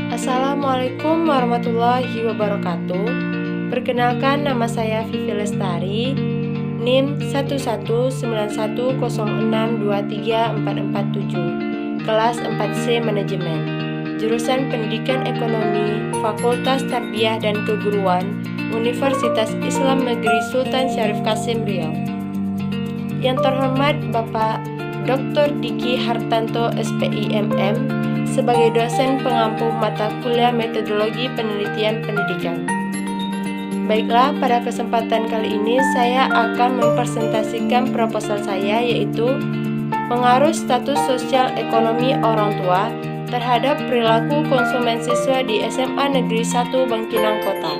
Assalamualaikum warahmatullahi wabarakatuh. Perkenalkan, nama saya Vivi Lestari, NIM 11060623447, kelas 4C Manajemen, jurusan Pendidikan Ekonomi, Fakultas Tarbiyah dan Keguruan, Universitas Islam Negeri Sultan Syarif Kasim Riau. Yang terhormat Bapak Dr. Diki Hartanto SPIMM sebagai dosen pengampu mata kuliah Metodologi Penelitian Pendidikan. Baiklah, pada kesempatan kali ini saya akan mempresentasikan proposal saya, yaitu pengaruh status sosial ekonomi orang tua terhadap perilaku konsumen siswa di SMA Negeri 1 Bangkinang Kota.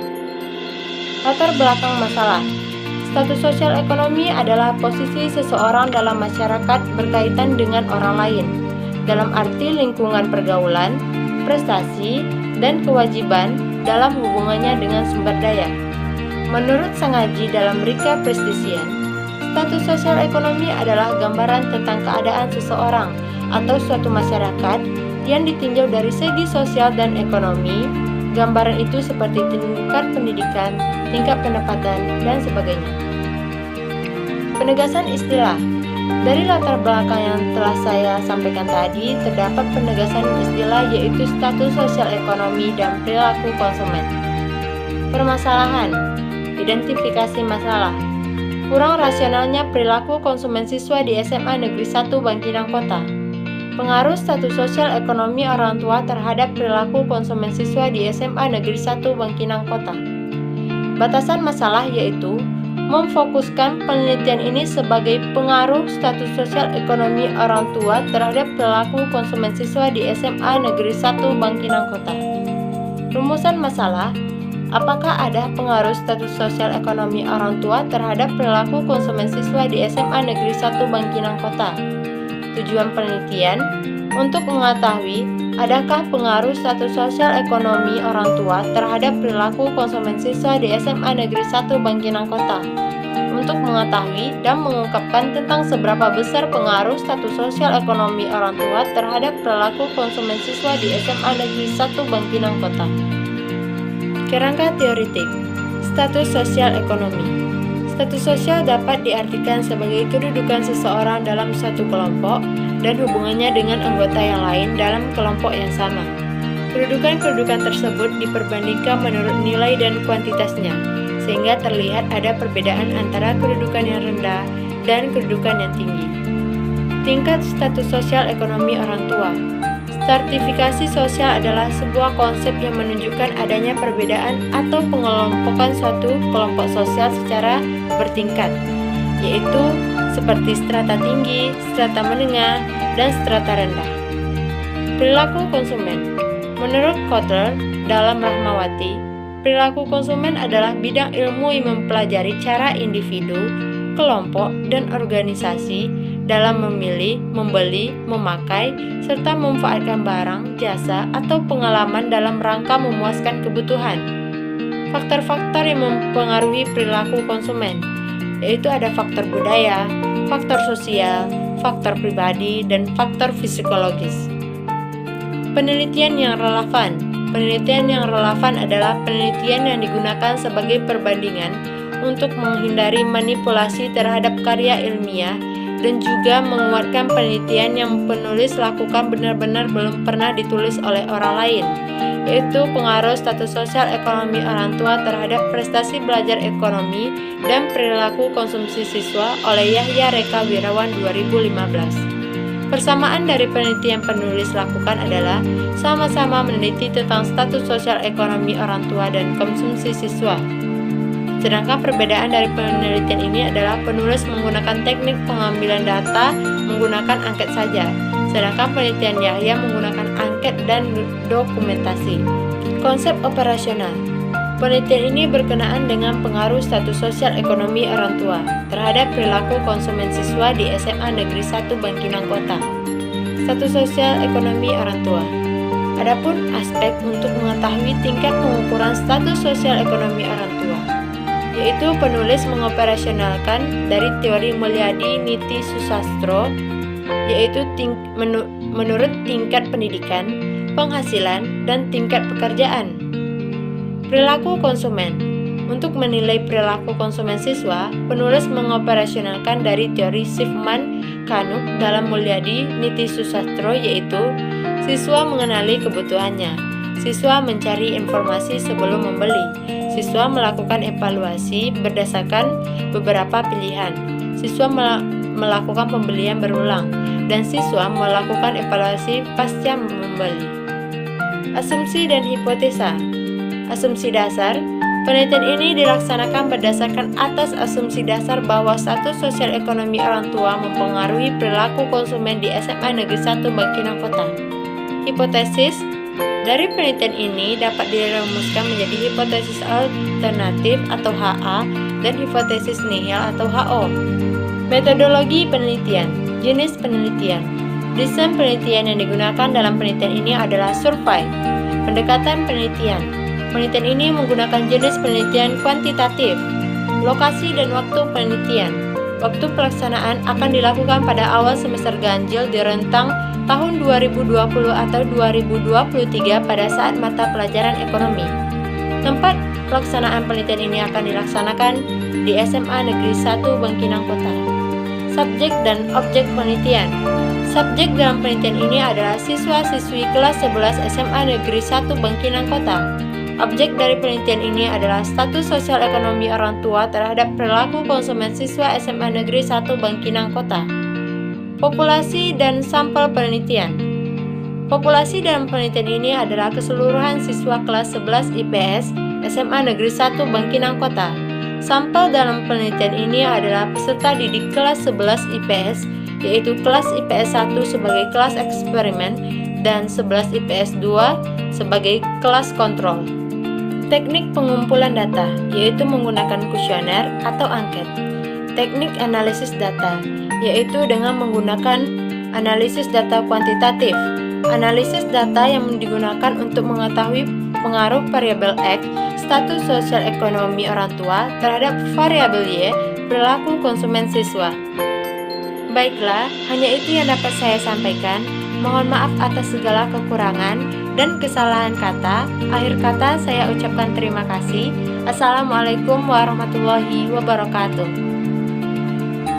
Latar belakang masalah. Status sosial ekonomi adalah posisi seseorang dalam masyarakat berkaitan dengan orang lain, dalam arti lingkungan pergaulan, prestasi, dan kewajiban dalam hubungannya dengan sumber daya. Menurut Sangaji dalam Rika Prestisian, status sosial ekonomi adalah gambaran tentang keadaan seseorang atau suatu masyarakat yang ditinjau dari segi sosial dan ekonomi. Gambaran itu seperti tingkat pendidikan, tingkat pendapatan, dan sebagainya. Penegasan istilah. Dari latar belakang yang telah saya sampaikan tadi, terdapat penegasan istilah, yaitu status sosial ekonomi dan perilaku konsumen. Permasalahan. Identifikasi masalah. Kurang rasionalnya perilaku konsumen siswa di SMA Negeri 1 Bangkinang Kota. Pengaruh status sosial ekonomi orang tua terhadap perilaku konsumen siswa di SMA Negeri 1 Bangkinang Kota. Batasan masalah yaitu memfokuskan penelitian ini sebagai pengaruh status sosial ekonomi orang tua terhadap perilaku konsumen siswa di SMA Negeri 1 Bangkinang Kota. Rumusan masalah. Apakah ada pengaruh status sosial ekonomi orang tua terhadap perilaku konsumen siswa di SMA Negeri 1 Bangkinang Kota? Tujuan penelitian untuk mengetahui adakah pengaruh status sosial ekonomi orang tua terhadap perilaku konsumen siswa di SMA Negeri 1 Bangkinang Kota. Untuk mengetahui dan mengungkapkan tentang seberapa besar pengaruh status sosial ekonomi orang tua terhadap perilaku konsumen siswa di SMA Negeri 1 Bangkinang Kota. Kerangka teoritik. Status sosial ekonomi. Status sosial dapat diartikan sebagai kedudukan seseorang dalam suatu kelompok dan hubungannya dengan anggota yang lain dalam kelompok yang sama. Kedudukan-kedudukan tersebut diperbandingkan menurut nilai dan kuantitasnya, sehingga terlihat ada perbedaan antara kedudukan yang rendah dan kedudukan yang tinggi. Tingkat status sosial ekonomi orang tua. Stratifikasi sosial adalah sebuah konsep yang menunjukkan adanya perbedaan atau pengelompokan suatu kelompok sosial secara bertingkat, yaitu seperti strata tinggi, strata menengah, dan strata rendah. Perilaku konsumen. Menurut Kotler dalam Rahmawati, perilaku konsumen adalah bidang ilmu yang mempelajari cara individu, kelompok, dan organisasi dalam memilih, membeli, memakai, serta memanfaatkan barang, jasa, atau pengalaman dalam rangka memuaskan kebutuhan. Faktor-faktor yang mempengaruhi perilaku konsumen, yaitu ada faktor budaya, faktor sosial, faktor pribadi, dan faktor psikologis. Penelitian yang relevan. Penelitian yang relevan adalah penelitian yang digunakan sebagai perbandingan untuk menghindari manipulasi terhadap karya ilmiah dan juga menguatkan penelitian yang penulis lakukan benar-benar belum pernah ditulis oleh orang lain, yaitu pengaruh status sosial ekonomi orang tua terhadap prestasi belajar ekonomi dan perilaku konsumsi siswa oleh Yahya Reka Wirawan 2015. Persamaan dari penelitian penulis lakukan adalah sama-sama meneliti tentang status sosial ekonomi orang tua dan konsumsi siswa. Sedangkan perbedaan dari penelitian ini adalah penulis menggunakan teknik pengambilan data menggunakan angket saja, sedangkan penelitian Yahya menggunakan angket dan dokumentasi. Konsep operasional. Penelitian ini berkenaan dengan pengaruh status sosial ekonomi orang tua terhadap perilaku konsumen siswa di SMA Negeri 1 Bangkinang Kota. Status sosial ekonomi orang tua. Adapun aspek untuk mengetahui tingkat pengukuran status sosial ekonomi orang tua, yaitu penulis mengoperasionalkan dari teori Mulyadi Niti Susastro, yaitu menurut tingkat pendidikan, penghasilan, dan tingkat pekerjaan. Perilaku konsumen. Untuk menilai perilaku konsumen siswa, penulis mengoperasionalkan dari teori Schiffman, Kanuk, dalam Mulyadi, Niti Susastro, yaitu siswa mengenali kebutuhannya, siswa mencari informasi sebelum membeli, siswa melakukan evaluasi berdasarkan beberapa pilihan, siswa melakukan pembelian berulang, dan siswa melakukan evaluasi pasca membeli. Asumsi dan hipotesa. Asumsi dasar. Penelitian ini dilaksanakan berdasarkan atas asumsi dasar bahwa status sosial ekonomi orang tua mempengaruhi perilaku konsumen di SMA Negeri 1 Bangkinang Kota. Hipotesis. Dari penelitian ini dapat dirumuskan menjadi hipotesis alternatif atau HA dan hipotesis nihil atau HO. Metodologi penelitian. Jenis penelitian. Desain penelitian yang digunakan dalam penelitian ini adalah survei. Pendekatan penelitian. Penelitian ini menggunakan jenis penelitian kuantitatif. Lokasi dan waktu penelitian. Waktu pelaksanaan akan dilakukan pada awal semester ganjil di rentang tahun 2020 atau 2023 pada saat mata pelajaran ekonomi. Tempat pelaksanaan penelitian ini akan dilaksanakan di SMA Negeri 1 Bangkinang Kota. Subjek dan objek penelitian. Subjek dalam penelitian ini adalah siswa-siswi kelas 11 SMA Negeri 1 Bangkinang Kota. Objek dari penelitian ini adalah status sosial ekonomi orang tua terhadap perilaku konsumen siswa SMA Negeri 1 Bangkinang Kota. Populasi dan sampel penelitian. Populasi dalam penelitian ini adalah keseluruhan siswa kelas 11 IPS SMA Negeri 1 Bangkinang Kota. Sampel dalam penelitian ini adalah peserta didik kelas 11 IPS, yaitu kelas IPS 1 sebagai kelas eksperimen dan 11 IPS 2 sebagai kelas kontrol. Teknik pengumpulan data, yaitu menggunakan kuesioner atau angket. Teknik analisis data, yaitu dengan menggunakan analisis data kuantitatif. Analisis data yang digunakan untuk mengetahui pengaruh variabel X, status sosial ekonomi orang tua, terhadap variabel Y, perilaku konsumen siswa. Baiklah, hanya itu yang dapat saya sampaikan. Mohon maaf atas segala kekurangan dan kesalahan kata. Akhir kata saya ucapkan terima kasih. Assalamualaikum warahmatullahi wabarakatuh.